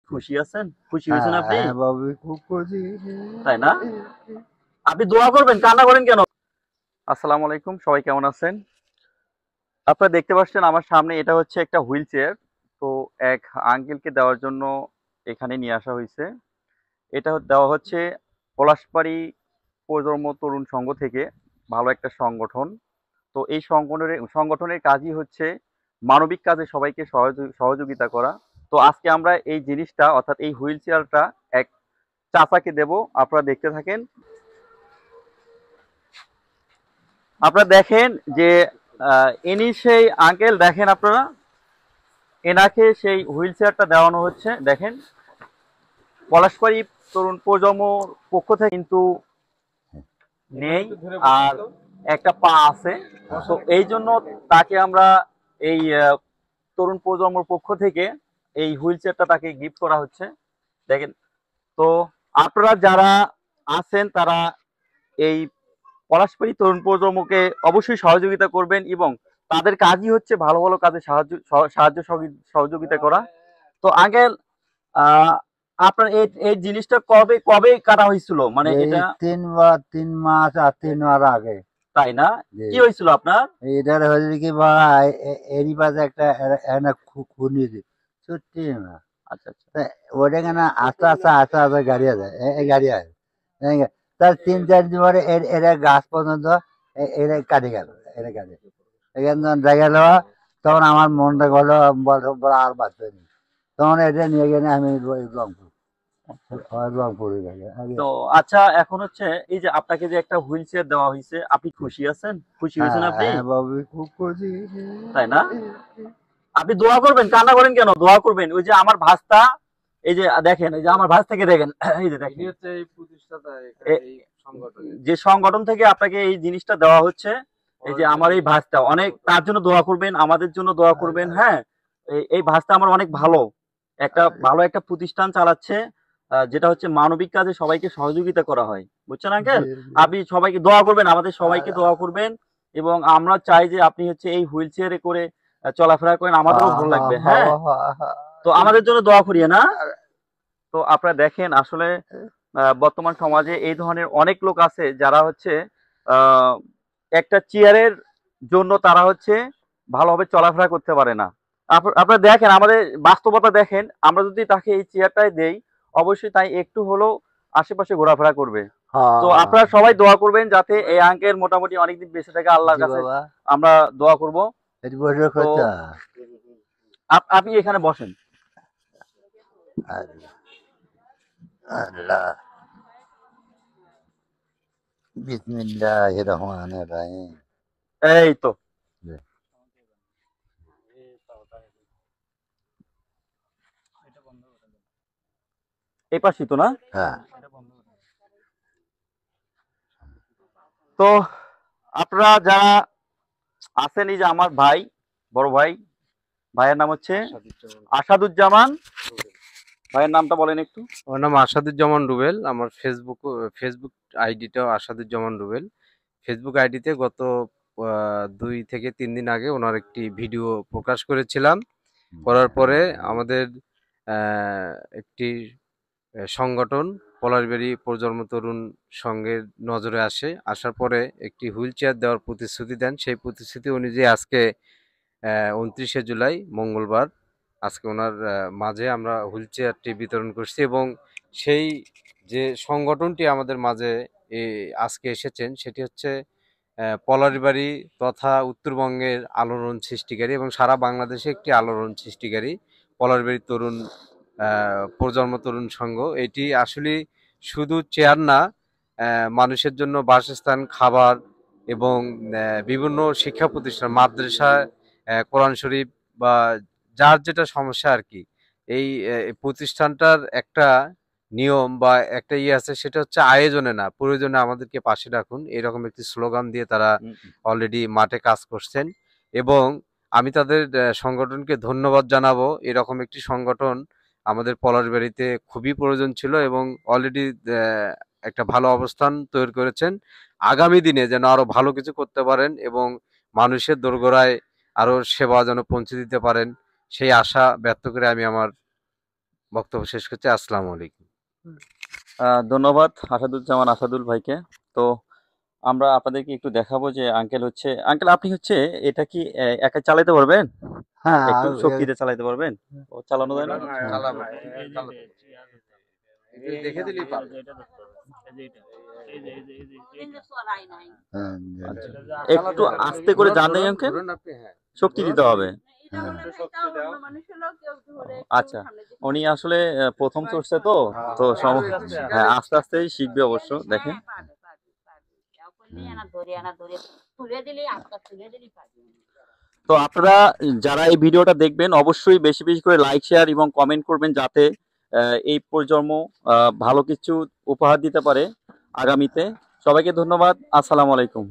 খুশি আছেন? খুশি হ্যাঁ হয়েছেন আপনি? হ্যাঁ বাবু, খুব খুশি। তাই না? আপনি দোয়া করবেন, কান্না করেন কেন? আসসালামু আলাইকুম, সবাই কেমন আছেন? আপনারা দেখতে পাচ্ছেন আমার সামনে, এটা হচ্ছে একটা হুইল চেয়ার। তো এক আঙ্কেলকে দেওয়ার জন্য এখানে নিয়ে আসা হয়েছে। এটা দেওয়া হচ্ছে পলাশবাড়ি প্রজন্ম তরুণ সংঘ থেকে, ভালো একটা সংগঠন। তো এই সংগঠনের কাজই হচ্ছে মানবিক কাজে সবাইকে সহযোগিতা করা। তো আজকে আমরা এই জিনিসটা, অর্থাৎ এই হুইল চেয়ারটা এক চাচাকে দেব। আপনারা দেখতে থাকেন। আপনারা দেখেন যে ইনি সেই আঙ্কেল, দেখেন আপনারা, এনাকে সেই হুইল চেয়ারটা দেওয়ানো হচ্ছে। দেখেন, পলাশবাড়ি তরুণ প্রজন্মর পক্ষ থেকে কিন্তু নেই, আর একটা পা আছে। তো এই জন্য তাকে আমরা এই তরুণ প্রজন্মর পক্ষ থেকে এই হুইল চেয়ারটা তাকে গিফট করা হচ্ছে। দেখেন, তো আপনারা যারা আছেন তারা এই পলাশবাড়ি তরুণ প্রজন্মকে অবশ্যই সহযোগিতা করবেন, এবং তাদের কাজই হচ্ছে ভালো ভালো কাজে সহযোগিতা করা। তো আঙ্কেল, আহ আপনার এই এই জিনিসটা কবে কবে কাটা হয়েছিল, মানে এই এটা? 3 মাস আর 3 মাস আগে। তাই না? জি। কি হয়েছিল আপনার? এটার হয়েছে কি ভাই, এরই পাশে একটা খুনি সত্যি না। আচ্ছা আচ্ছা। তা ওটা কেন আস্তে আস্তে আস্তে আস্তে গাড়ি আছে, গাড়ি আছে। তার 3-4 দিন পরে এরা গাছ পর্যন্ত এরা কাটে গেল, এরা কাটে এখানে যখন দেখা গেল, তখন আমার মনটা গেল, আর বাঁচতে নেই। তখন এটা নিয়ে গেলে আমি রংপুরে গেলে তো আচ্ছা, এখন হচ্ছে এই যে আপনাকে যে একটা হুইল চেয়ার দেওয়া হয়েছে, আপনি খুশি আছেন? খুশি হয়েছেন হ্যাঁ আপনি? হ্যাঁ বাবু, খুব খুশি। তাই না? আপনি দোয়া করবেন, কান্না করেন কেন? দোয়া করবেন। ওই যে আমার ভাস্তা, এই যে দেখেন, এই যে আমার ভাস্তাকে দেখেন, এই যে দেখেন, যে সংগঠন থেকে আপনাকে এই জিনিসটা দেওয়া হচ্ছে। এই যে আমার এই ভাস্তা, অনেক তার জন্য দোয়া করবেন, আমাদের জন্য দোয়া করবেন। হ্যাঁ, এই ভাস্তা আমার অনেক ভালো, ভালো একটা প্রতিষ্ঠান চালাচ্ছে, যেটা হচ্ছে মানবিক কাজে সবাইকে সহযোগিতা করা হয়। বুঝছেন আঙ্কেল? আপনি সবাইকে দোয়া করবেন, আমাদের সবাইকে দোয়া করবেন, এবং আমরা চাই যে আপনি হচ্ছে এই হুইল চেয়ারে করে চলাফেরা করেন, আমাদেরও ভালো লাগবে। হ্যাঁ, তো আমাদের জন্য দোয়া করিয়ে না। তো আপনারা দেখেন, আসলে বর্তমান সমাজে এই ধরনের অনেক লোক আছে যারা হচ্ছে আহ, একটা চেয়ারের জন্য তারা হচ্ছে ভালোভাবে চলাফেরা করতে পারে না। আপনারা দেখেন, আমাদের বাস্তবতা দেখেন, আমরা যদি তাকে এই চেয়ারটাই দেই, অবশ্যই তাই একটু হলেও আশেপাশে ঘোরাফেরা করবে। তো আপনারা সবাই দোয়া করবেন যাতে এই আঙ্কেল মোটামুটি অনেকদিন বেঁচে থাকে, আল্লাহর কাছে আমরা দোয়া করব। তো আপনি এখানে বসেন। আল্লাহ, বিসমিল্লাহির রহমানির রহিম। এই তো, এই পাশে তো না? হ্যাঁ। তো আপনারা যারা আছেন, এই যে আমার ভাই, বড় ভাই, ভাইয়ের নাম হচ্ছে আসাদুজ্জামান। ভাইয়ের নামটা বলেন একটু। আমার নাম আসাদুজ্জামান রুবেল। আমার ফেসবুক আইডিটাও আসাদুজ্জামান রুবেল। ফেসবুক আইডিতে গত 2 থেকে 3 দিন আগে ওনার একটি ভিডিও প্রকাশ করেছিলাম। করার পরে আমাদের একটি সংগঠন পলাশবাড়ি প্রজন্ম তরুণ সংঘের নজরে আসার পরে একটি হুইল চেয়ার দেওয়ার প্রতিশ্রুতি দেন। সেই প্রতিশ্রুতি অনুযায়ী আজকে 29শে জুলাই মঙ্গলবার আজকে ওনার মাঝে আমরা হুইল চেয়ারটি বিতরণ করছি, এবং সেই যে সংগঠনটি আমাদের মাঝে আজকে এসেছেন সেটি হচ্ছে পলাশবাড়ি তথা উত্তরবঙ্গের আলোড়ন সৃষ্টিকারী এবং সারা বাংলাদেশে একটি আলোড়ন সৃষ্টিকারী পলাশবাড়ি তরুণ প্রজন্ম তরুণ সংঘ। এটি আসলে শুধু চেয়ার না, মানুষের জন্য বাসস্থান, খাবার এবং বিভিন্ন শিক্ষা প্রতিষ্ঠান, মাদ্রাসা, কোরআন শরীফ বা যার যেটা সমস্যা আর কি, এই প্রতিষ্ঠানটার একটা নিয়ম বা একটা আছে, সেটা হচ্ছে আয়োজনে না প্রয়োজনে আমাদেরকে পাশে রাখুন, এরকম একটি স্লোগান দিয়ে তারা অলরেডি মাঠে কাজ করছেন। এবং আমি তাদের সংগঠনকে ধন্যবাদ জানাবো। এরকম একটি সংগঠন আমাদের পলাশবাড়িতে খুবই প্রয়োজন ছিল, এবং অলরেডি একটা ভালো অবস্থান তৈরি করেছেন। আগামী দিনে যেন আরো ভালো কিছু করতে পারেন এবং মানুষের দোরগোড়ায় আরো সেবা যেন পৌঁছে দিতে পারেন, সেই আশা ব্যক্ত করে আমি আমার বক্তব্য শেষ করছি। আসসালামু আলাইকুম। ধন্যবাদ আসাদুজ্জামান আসাদুল ভাইকে। তো আমরা আপনাদেরকে একটু দেখাবো যে আঙ্কেল আপনি হচ্ছে এটা কি একা চালাতে পারবেন? হ্যাঁ একটু শক্তিতে চালাতে পারবেন? ও চালানো যায় না? চালাবো, দেখে দিলেই পারবে। আচ্ছা, একটু আস্তে করে জানেন আঙ্কেল, শক্তি দিতে হবে। আচ্ছা, উনি আসলে প্রথম চড়ছে তো, তো হ্যাঁ আস্তে আস্তেই শিখবে অবশ্য। দেখেন তো আপনারা যারা এই ভিডিওটা দেখবেন অবশ্যই বেশি বেশি করে লাইক শেয়ার এবং কমেন্ট করবেন, যাতে এই প্রজন্ম ভালো কিছু উপহার দিতে পারে আগামীতে। সবাইকে ধন্যবাদ। আসসালামু আলাইকুম।